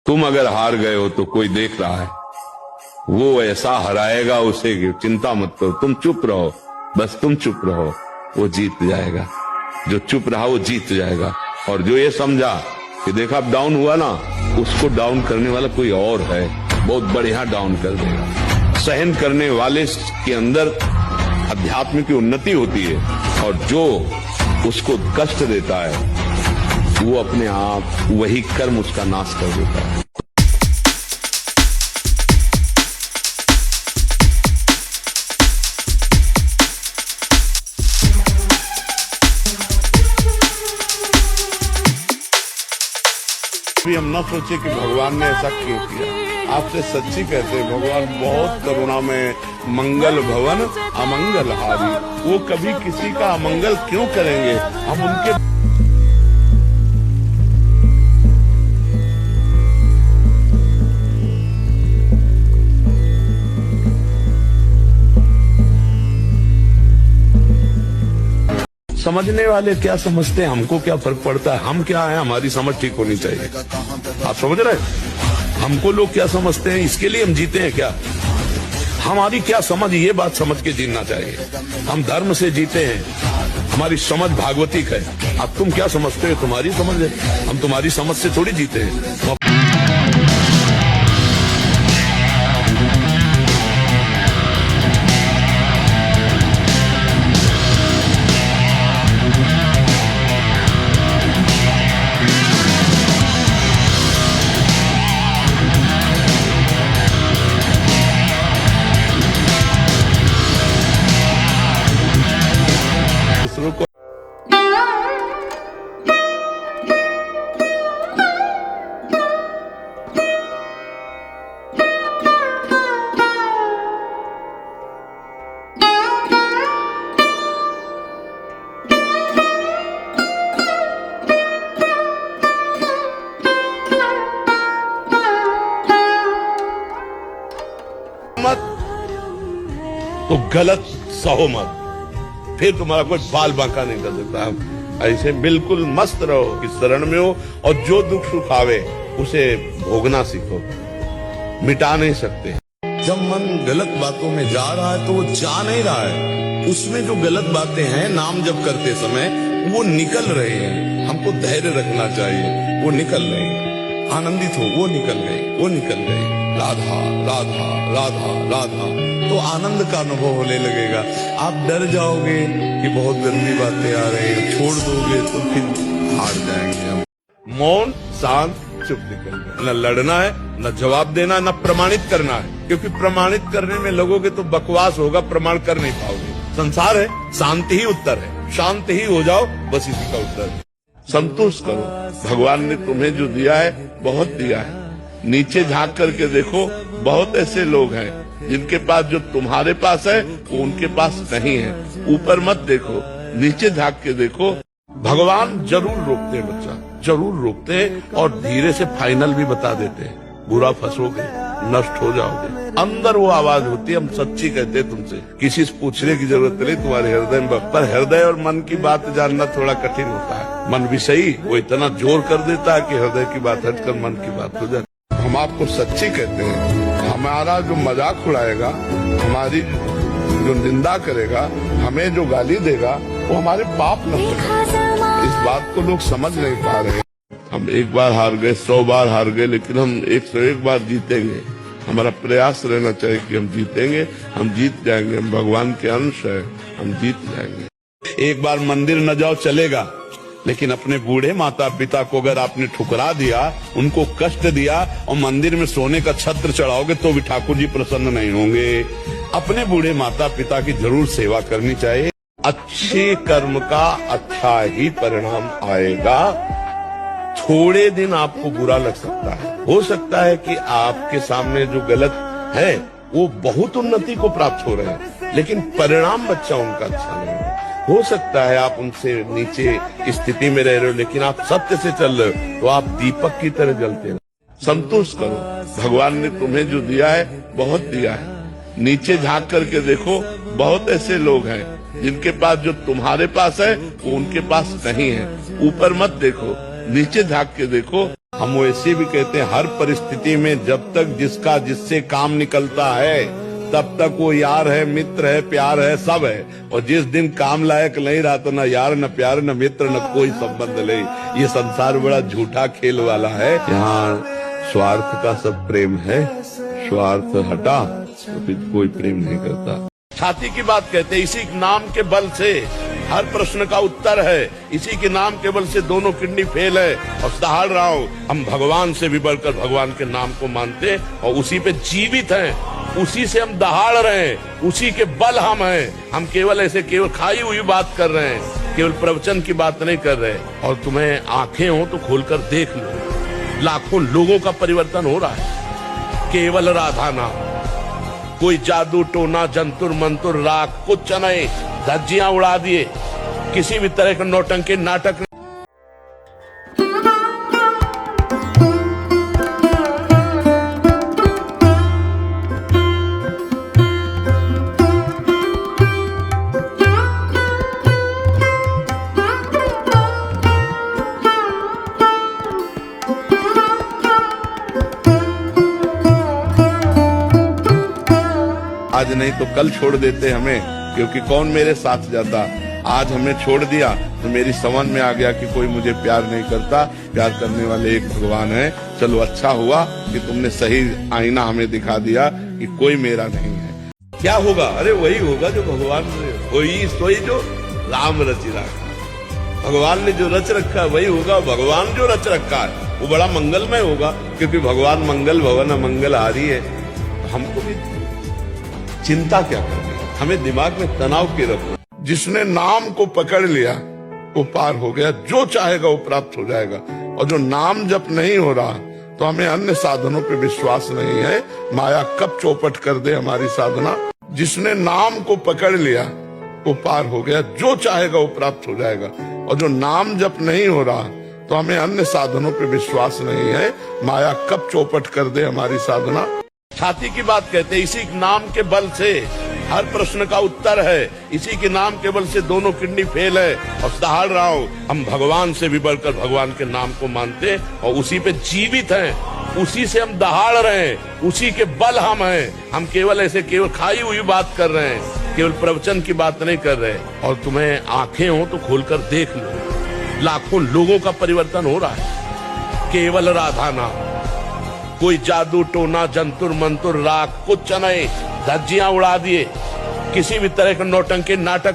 तुम अगर हार गए हो तो कोई देख रहा है, वो ऐसा हराएगा उसे कि चिंता मत करो, तुम चुप रहो, बस तुम चुप रहो, वो जीत जाएगा। जो चुप रहा वो जीत जाएगा। और जो ये समझा कि देखा अब डाउन हुआ ना, उसको डाउन करने वाला कोई और है, बहुत बढ़िया डाउन कर देगा। सहन करने वाले के अंदर अध्यात्म की उन्नति होती है, और जो उसको कष्ट देता है वो अपने आप वही कर्म उसका नाश कर देता है। हम न सोचे कि भगवान ने ऐसा क्यों किया। आपसे सच्ची कहते हैं, भगवान बहुत करुणा में मंगल भवन अमंगल हारी। वो कभी किसी का अमंगल क्यों करेंगे। हम उनके समझने वाले क्या समझते हैं, हमको क्या फर्क पड़ता है। हम क्या है, हमारी समझ ठीक होनी चाहिए। आप समझ रहे हैं, हमको लोग क्या समझते हैं, इसके लिए हम जीते हैं क्या। हमारी क्या समझ, ये बात समझ के जीना चाहिए। हम धर्म से जीते हैं, हमारी समझ भागवतिक है। अब तुम क्या समझते हो, तुम्हारी समझ है, हम तुम्हारी समझ से थोड़ी जीते हैं। तो गलत सहो मत, फिर तुम्हारा कोई बाल बांका नहीं कर सकता। ऐसे बिल्कुल मस्त रहो कि शरण में हो, और जो दुख सुख आवे उसे भोगना सीखो, मिटा नहीं सकते। जब मन गलत बातों में जा रहा है तो वो जा नहीं रहा है, उसमें जो गलत बातें हैं नाम जप करते समय वो निकल रहे हैं। हमको धैर्य रखना चाहिए, वो निकल रहे हैं। आनंदित हो, वो निकल गए, वो निकल गए। राधा राधा राधा राधा, तो आनंद का अनुभव होने लगेगा। आप डर जाओगे कि बहुत गंदी बातें आ रही हैं, छोड़ दोगे तो फिर हार जाएंगे हम। मौन शांत चुप निकल गए। न लड़ना है, न जवाब देना, न प्रमाणित करना है, क्योंकि प्रमाणित करने में लगोगे तो बकवास होगा, प्रमाण कर नहीं पाओगे। संसार है, शांति ही उत्तर है, शांत ही हो जाओ, बस इसी का उत्तर है। संतोष करो, भगवान ने तुम्हें जो दिया है बहुत दिया है। नीचे झांक करके देखो, बहुत ऐसे लोग हैं जिनके पास जो तुम्हारे पास है वो उनके पास नहीं है। ऊपर मत देखो, नीचे झांक के देखो। भगवान जरूर रोकते हैं बच्चा, जरूर रोकते हैं, और धीरे से फाइनल भी बता देते हैं, बुरा फंसोगे, नष्ट हो जाओगे। अंदर वो आवाज होती है, हम सच्ची कहते हैं तुमसे, किसी से पूछने की जरूरत नहीं, तुम्हारे हृदय में। पर हृदय और मन की बात जानना थोड़ा कठिन होता है। मन भी सही, वो इतना जोर कर देता है कि हृदय की बात हटकर मन की बात हो जाती। हम आपको सच्ची कहते हैं, हमारा जो मजाक उड़ाएगा, हमारी जो निंदा करेगा, हमें जो गाली देगा, वो हमारे पाप नष्ट करेगा। इस बात को लोग समझ नहीं पा रहे। हम एक बार हार गए, 100 बार हार गए, लेकिन हम 101 बार जीतेंगे। हमारा प्रयास रहना चाहिए कि हम जीतेंगे, हम जीत जाएंगे। हम भगवान के अंश है, हम जीत जाएंगे। एक बार मंदिर न जाओ चलेगा, लेकिन अपने बूढ़े माता पिता को अगर आपने ठुकरा दिया, उनको कष्ट दिया, और मंदिर में सोने का छत्र चढ़ाओगे तो भी ठाकुर जी प्रसन्न नहीं होंगे। अपने बूढ़े माता पिता की जरूर सेवा करनी चाहिए। अच्छे कर्म का अच्छा ही परिणाम आएगा। थोड़े दिन आपको बुरा लग सकता है, हो सकता है कि आपके सामने जो गलत है वो बहुत उन्नति को प्राप्त हो रहे हैं, लेकिन परिणाम बच्चा उनका अच्छा नहीं है। हो सकता है आप उनसे नीचे स्थिति में रह रहे हो, लेकिन आप सत्य से चल रहे हो तो आप दीपक की तरह जलते हो। संतोष करो, भगवान ने तुम्हें जो दिया है बहुत दिया है। नीचे झांक करके देखो, बहुत ऐसे लोग हैं जिनके पास जो तुम्हारे पास है वो उनके पास नहीं है। ऊपर मत देखो, नीचे झांक के देखो। हम वैसे भी कहते हैं हर परिस्थिति में जब तक जिसका जिससे काम निकलता है तब तक वो यार है, मित्र है, प्यार है, सब है। और जिस दिन काम लायक नहीं रहा तो न यार, न प्यार, न मित्र, न कोई संबंध नहीं। ये संसार बड़ा झूठा खेल वाला है। यहाँ स्वार्थ का सब प्रेम है, स्वार्थ हटा तो फिर कोई प्रेम नहीं करता। छाती की बात कहते हैं, इसी नाम के बल से हर प्रश्न का उत्तर है, इसी के नाम के बल से दोनों किडनी फेल है। और दहाड़ रहा हूं, हम भगवान से भी बढ़कर भगवान के नाम को मानते और उसी पे जीवित हैं, उसी से हम दहाड़ रहे हैं, उसी के बल हम हैं। हम केवल ऐसे केवल खाई हुई बात कर रहे हैं, केवल प्रवचन की बात नहीं कर रहे। और तुम्हें आंखें हो तो खोलकर देख लो, लाखों लोगों का परिवर्तन हो रहा है केवल राधा नाम। कोई जादू टोना जंतुर मंतुर राख कुछ नहीं, धज्जियां उड़ा दिए, किसी भी तरह का नौटंकी नाटक। आज नहीं तो कल छोड़ देते हमें, क्योंकि कौन मेरे साथ जाता। आज हमें छोड़ दिया तो मेरी समझ में आ गया कि कोई मुझे प्यार नहीं करता, प्यार करने वाले एक भगवान है। चलो अच्छा हुआ कि तुमने सही आईना हमें दिखा दिया कि कोई मेरा नहीं है। क्या होगा? अरे वही होगा जो भगवान ने, वही सोई जो राम रचि रखा। भगवान ने जो रच रखा है वही होगा। भगवान जो रच रखा है वो बड़ा मंगलमय होगा, क्योंकि भगवान मंगल भवन मंगलहारी है। तो हमको भी चिंता क्या करनी, हमें दिमाग में तनाव क्यों रखना। जिसने नाम को पकड़ लिया वो पार हो गया, जो चाहेगा वो प्राप्त हो जाएगा। और जो नाम जप नहीं हो रहा तो हमें अन्य साधनों पे विश्वास नहीं है, माया कब चौपट कर दे हमारी साधना। जिसने नाम को पकड़ लिया वो पार हो गया, जो चाहेगा वो प्राप्त हो जाएगा। और जो नाम जप नहीं हो रहा तो हमें अन्य साधनों पे विश्वास नहीं है, माया कब चौपट कर दे हमारी साधना। छाती की बात कहते हैं, इसी नाम के बल से हर प्रश्न का उत्तर है, इसी के नाम के बल से दोनों किडनी फेल है। और दहाड़ रहा हूं, हम भगवान से भी बढ़कर भगवान के नाम को मानते और उसी पे जीवित हैं, उसी से हम दहाड़ रहे हैं, उसी के बल हम हैं। हम केवल ऐसे केवल खाई हुई बात कर रहे हैं, केवल प्रवचन की बात नहीं कर रहे। और तुम्हें आंखें हो तो खोलकर देख लो, लाखों लोगों का परिवर्तन हो रहा है केवल राधा नाम। कोई जादू टोना जंतुर मंतुर राख कुछ नहीं, धज्जियां उड़ा दिए, किसी भी तरह का नौटंकी नाटक